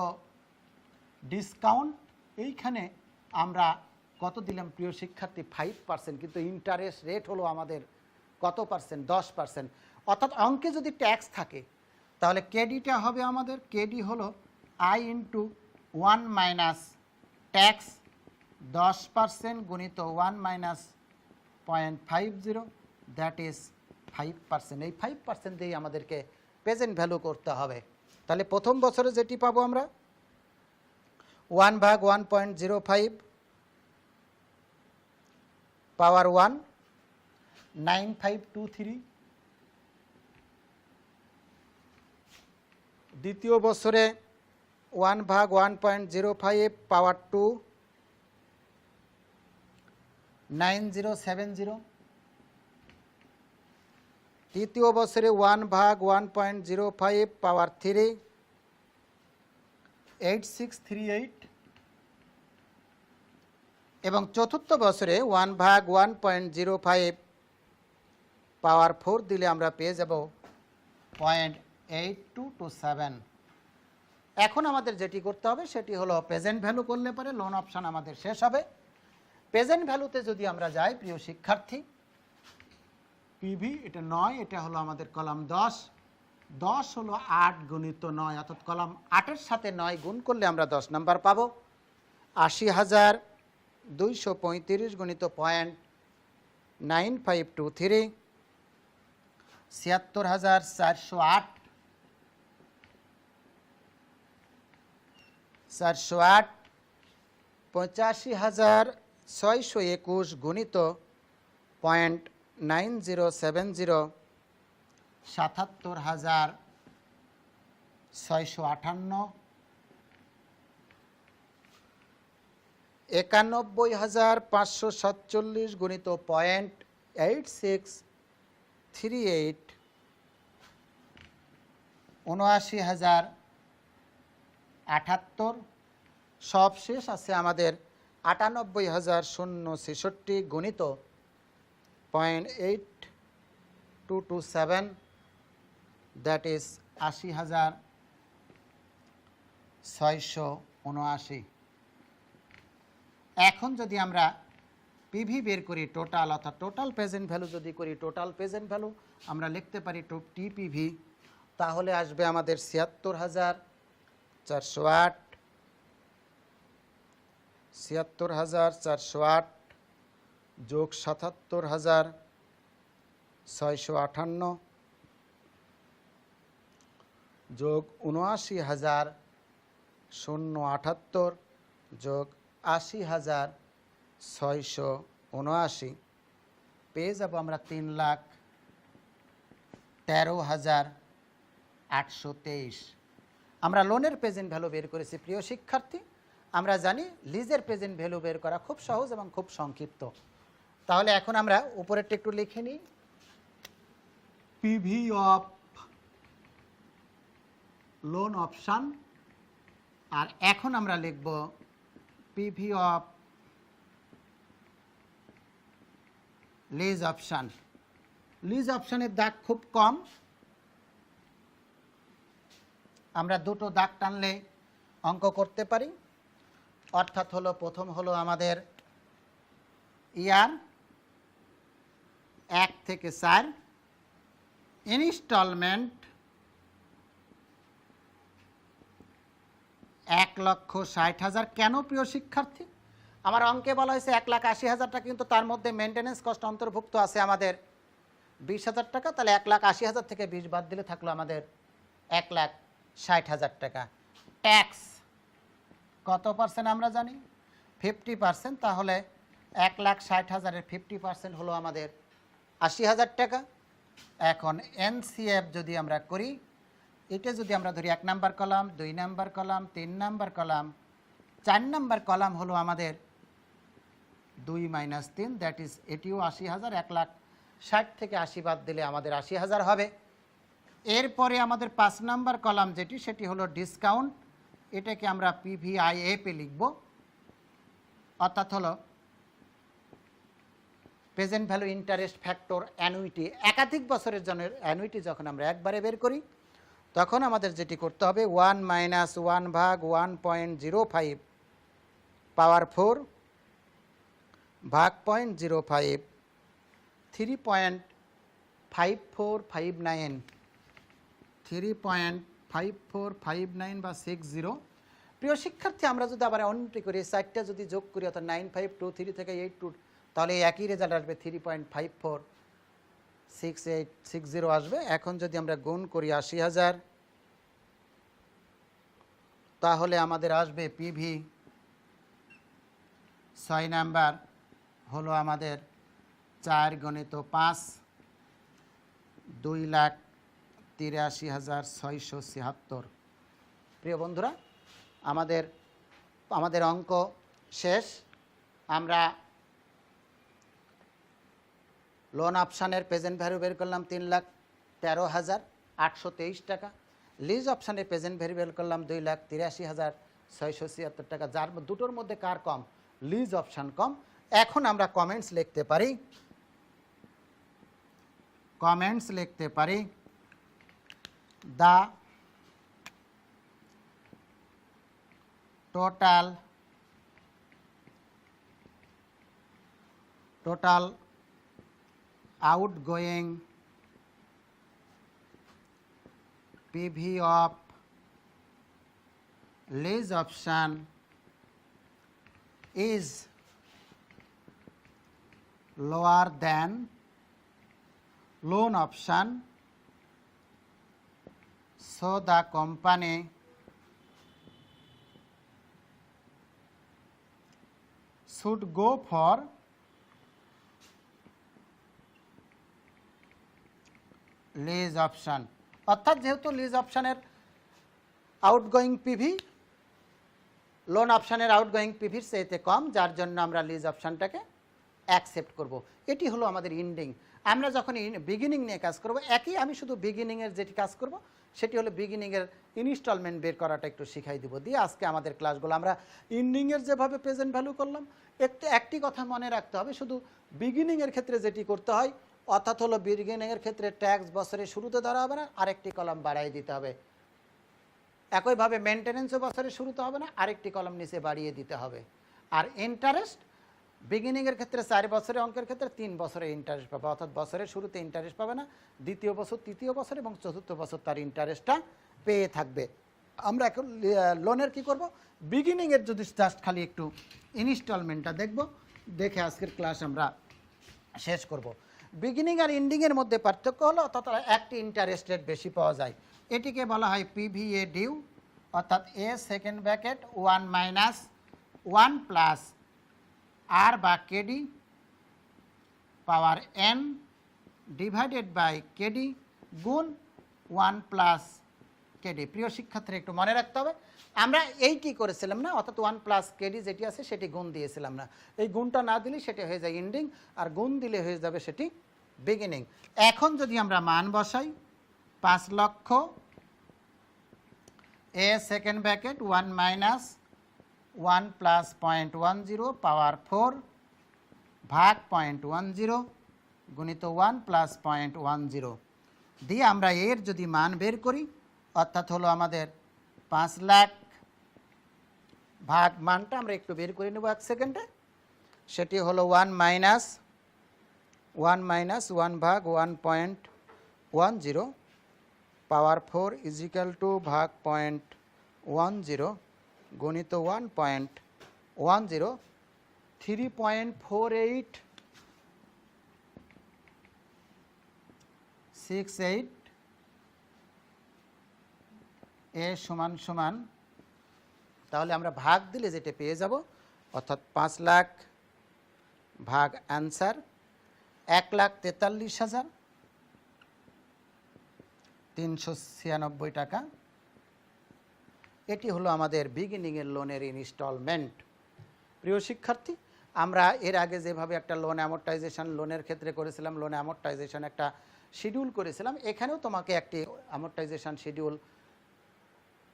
ডিসকাউন্ট। এইখানে আমরা কত দিলাম প্রিয় শিক্ষার্থী? 5%, কিন্তু ইন্টারেস্ট রেট হলো আমাদের কত পার্সেন্ট? 10%। অর্থাৎ অঙ্কে যদি ট্যাক্স থাকে তাহলে কেডিটা হবে আমাদের, কেডি হলো আই ইন্টু 1 মাইনাস ট্যাক্স 10% গুণিত 1 মাইনাস 0.50, দ্যাট ইজ 5%। এই 5% দিয়েই আমাদেরকে প্রেজেন্ট ভ্যালু করতে হবে। তাহলে প্রথম বছরে যেটি পাবো আমরা 1/1.05 পাওয়ার 1 9523। দ্বিতীয় বছরে 1/1.05 পাওয়ার 2 9070। তৃতীয় বছরে 1/1.05 পাওয়ার 3 8638। এবং চতুর্থ বছরে 1/1.05 পাওয়ার 4 দিলে আমরা পেয়ে যাব 0.8227। এখন আমাদের যেটি করতে হবে সেটি হলো প্রেজেন্ট ভ্যালু করলে পরে লোন অপশান আমাদের শেষ হবে। প্রেজেন্ট ভ্যালুতে যদি আমরা যাই প্রিয় শিক্ষার্থী, পিভি এটা 9, এটা হলো আমাদের কলাম 10। 10 হলো 8 গুণিত 9, অর্থাৎ কলাম 8-এর সাথে 9 গুণ করলে আমরা 10 নাম্বার পাবো। 80,235 গুণিত 0.9523, 76,408, 85,621 গুণিত 0.9070, 77,658, 91,547 গুণিত 0.8638, 79,078। সবশেষ আছে আমাদের 98,066 গুণিত 0.8227, দ্যাট ইজ 80,679। এখন যদি আমরা পিভি বের করি টোটাল, অর্থাৎ টোটাল প্রেজেন্ট ভ্যালু যদি করি, টোটাল প্রেজেন্ট ভ্যালু আমরা লিখতে পারি টিপিভি, তাহলে আসবে আমাদের 76,408, 76,408 যোগ 77,658 যোগ 79,078 যোগ 80,679, পেয়ে যাব আমরা 3,13,000 13,823। আমরা লোনের প্রেজেন্ট ভ্যালু বের করেছি প্রিয় শিক্ষার্থী। আমরা জানি লিজের প্রেজেন্ট ভ্যালু বের করা খুব সহজ এবং খুব সংক্ষিপ্ত। তাহলে এখন আমরা উপরেরটা একটু লিখে নিই। পিভি অফ লোন অপশান, আর এখন আমরা লিখব PV of lease option. Lease অপশানের দাগ খুব কম, আমরা দুটো দাগ টানলে অঙ্ক করতে পারি। অর্থাৎ হলো প্রথম হলো আমাদের ইয়ার 1 থেকে 4, ইনস্টলমেন্ট 1,60,000। কেন প্রিয় শিক্ষার্থী? আমার অঙ্কে বলা হয়েছে 1,80,000 টাকা, কিন্তু তার মধ্যে মেনটেন্যান্স কস্ট অন্তর্ভুক্ত আছে আমাদের 20,000 টাকা। তাহলে 1,80,000 থেকে 20 বাদ দিলে থাকলো আমাদের 1,60,000 টাকা। ট্যাক্স কত পার্সেন্ট আমরা জানি? 50%। তাহলে 1,60,000-এর 50% হলো আমাদের 80,000 টাকা। এখন এনসিএফ যদি আমরা করি, এটা যদি আমরা ধরি 1 number column, 2 number column, 3 number column, 4 number column হলো আমাদের 2 - 3, দ্যাট ইজ এটিও 80,000। 1,60,000 থেকে 80 বাদ দিলে আমাদের 80,000 হবে। এরপরে আমাদের 5 নাম্বার কলাম যেটি, সেটি হলো ডিসকাউন্ট। এটাকে আমরা পিভিআইএপে লিখব, অর্থাৎ হলো present value interest factor annuity. একাধিক বছরের জন্য অ্যানুইটি যখন আমরা একবারে বের করি, তখন আমাদের যেটি করতে হবে 1 - 1 ভাগ 1.05 পাওয়ার 4 ভাগ 0.05, 3.5459, 3.5459 বা 60। প্রিয় শিক্ষার্থী, আমরা যদি আবার অন্যটি করি, 4টা যদি যোগ করি, অর্থাৎ 9523 থেকে 82, তাহলে একই রেজাল্ট আসবে, 3.546860 আসবে। এখন যদি আমরা গুণ করি 80,000, তাহলে আমাদের আসবে পিভি 6 নাম্বার হলো আমাদের 4 × 5, 2,83,676। প্রিয় বন্ধুরা, আমাদের অঙ্ক শেষ। আমরা লোন অপশানের প্রেজেন্ট ভ্যালু বের করলাম 3,13,823 টাকা। লিজ অপশানের প্রেজেন্ট ভ্যালু বের করলাম 2,83,676 টাকা। যার দুটোর মধ্যে কার কম? লিজ অপশান কম। এখন আমরা কমেন্টস লিখতে পারি। The total outgoing PV of lease option is lower than loan option, so the company should go for lease option. অর্থাৎ যেহেতু লিজ অপশানের আউটগোয়িং পিভি লোন অপশানের আউটগোয়িং পিভির চেয়ে কম, যার জন্য আমরা লিজ অপশানটাকে অ্যাকসেপ্ট করব। এটি হলো আমাদের ইন্ডিং। আমরা যখন বিগিনিং নিয়ে কাজ করব, আমি শুধু বিগিনিংয়ের যেটি কাজ করব সেটি হলো বিগিনিংয়ের ইনস্টলমেন্ট বের করাটা একটু শিখাই দিব। দিয়ে আজকে আমাদের ক্লাসগুলো আমরা ইন্ডিংয়ের যেভাবে প্রেজেন্ট ভ্যালু করলাম, একটি কথা মনে রাখতে হবে, শুধু বিগিনিংয়ের ক্ষেত্রে যেটি করতে হয়, অর্থাৎ হলো বিগিনিংয়ের ক্ষেত্রে ট্যাক্স বছরের শুরুতে ধরা হবে না, আরেকটি কলাম বাড়াই দিতে হবে। একইভাবে মেনটেন্যান্সও বছরের শুরুতে হবে না, আরেকটি কলাম নিচে বাড়িয়ে দিতে হবে। আর ইন্টারেস্ট বিগিনিংয়ের ক্ষেত্রে 4 বছরের অঙ্কের ক্ষেত্রে 3 বছরের ইন্টারেস্ট পাবে, অর্থাৎ বছরের শুরুতে ইন্টারেস্ট পাবে না, দ্বিতীয় বছর, তৃতীয় বছর এবং চতুর্থ বছর তার ইন্টারেস্টটা পেয়ে থাকবে। আমরা এখন লোনের কি করব, বিগিনিংয়ের যদি জাস্ট খালি একটু ইনস্টলমেন্টটা দেখব, দেখে আজকের ক্লাস আমরা শেষ করব। বিগিনিং আর এন্ডিংয়ের মধ্যে পার্থক্য হলো, অর্থাৎ একটি ইন্টারেস্ট রেট বেশি পাওয়া যায়, এটিকে বলা হয় পিভিএ ডিউ, অর্থাৎ এ সেকেন্ড ব্র্যাকেট 1 - 1 প্লাস আর বা kd power n divided by kd গুণ 1 প্লাস কেডি। প্রিয় শিক্ষার্থীরা একটু মনে রাখতে হবে, আমরা এই কি করেছিলাম না, অর্থাৎ 1 প্লাস কেডি যেটি আছে সেটি গুণ দিয়েছিলাম না। এই গুণটা না দিলে সেটি হয়ে যায় ইন্ডিং, আর গুণ দিলে হয়ে যাবে সেটি বিগিনিং। এখন যদি আমরা মান বসাই, 5 লক্ষ এ সেকেন্ড ব্র্যাকেট 1 মাইনাস 1 প্লাস 0.10 পাওয়ার 4 ভাগ 0.10 গুণিত 1 প্লাস 0.10 দিয়ে আমরা এর যদি মান বের করি, অর্থাৎ হলো আমাদের 5 লাখ ভাগ মানটা আমরা একটু বের করে নেব 1 সেকেন্ডে। সেটি হলো 1 মাইনাস 1 ভাগ 1.10 পাওয়ার 4 ইজিক্যাল টু ভাগ 0.10 গণিত 1.10 3.4868 এ সমান সমান, তাহলে আমরা ভাগ দিলে যেটা পেয়ে যাব, অর্থাৎ 5 লাখ ভাগ অ্যান্সার 1,43,396 টাকা। এটি হলো আমাদের বিগিনিংয়ের লোনের ইনস্টলমেন্ট। প্রিয় শিক্ষার্থী, আমরা এর আগে যেভাবে একটা লোন অ্যামorটাইজেশন লোনের ক্ষেত্রে করেছিলাম, লোন অ্যামorটাইজেশন একটা শিডিউল করেছিলাম, এখানেও তোমাকে একটি অ্যামorটাইজেশন শিডিউল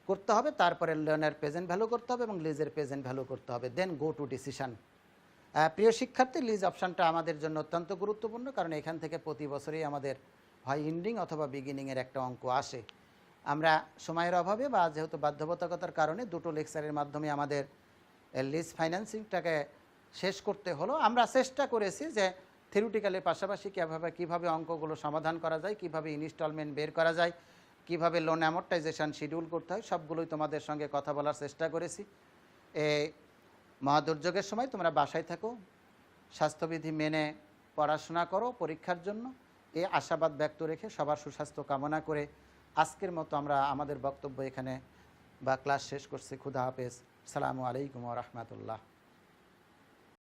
করতে হবে, তারপরে লোনের প্রেজেন্ট ভ্যালু করতে হবে এবং লিজের প্রেজেন্ট ভ্যালু করতে হবে, দেন গো টু ডিসিশন। প্রিয় শিক্ষার্থী, লিজ অপশানটা আমাদের জন্য অত্যন্ত গুরুত্বপূর্ণ, কারণ এখান থেকে প্রতি বছরই আমাদের হয় ইন্ডিং অথবা বিগিনিংয়ের একটা অঙ্ক আসে। আমরা সময়ের অভাবে বা যেহেতু বাধ্যবাধকতার কারণে দুটো লেকচারের মাধ্যমে আমাদের লিজ ফাইন্যান্সিংটাকে শেষ করতে হলো। আমরা চেষ্টা করেছি যে থিওরিটিক্যালের পাশাপাশি কীভাবে অঙ্কগুলো সমাধান করা যায়, কীভাবে ইনস্টলমেন্ট বের করা যায়, কীভাবে লোন অ্যামorটাইজেশন শিডিউল করতে হয়, সবগুলোই তোমাদের সঙ্গে কথা বলার চেষ্টা করেছি। এই মহাদুর্যোগের সময় তোমরা বাসায় থাকো, স্বাস্থ্যবিধি মেনে পড়াশোনা করো পরীক্ষার জন্য, এই আশাবাদ ব্যক্ত রেখে সবার সুস্বাস্থ্য কামনা করে আজকের মতো আমরা আমাদের বক্তব্য এখানে বা ক্লাস শেষ করছি। খুদা হাফেজ। আসসালামু আলাইকুম ওয়া রাহমাতুল্লাহ।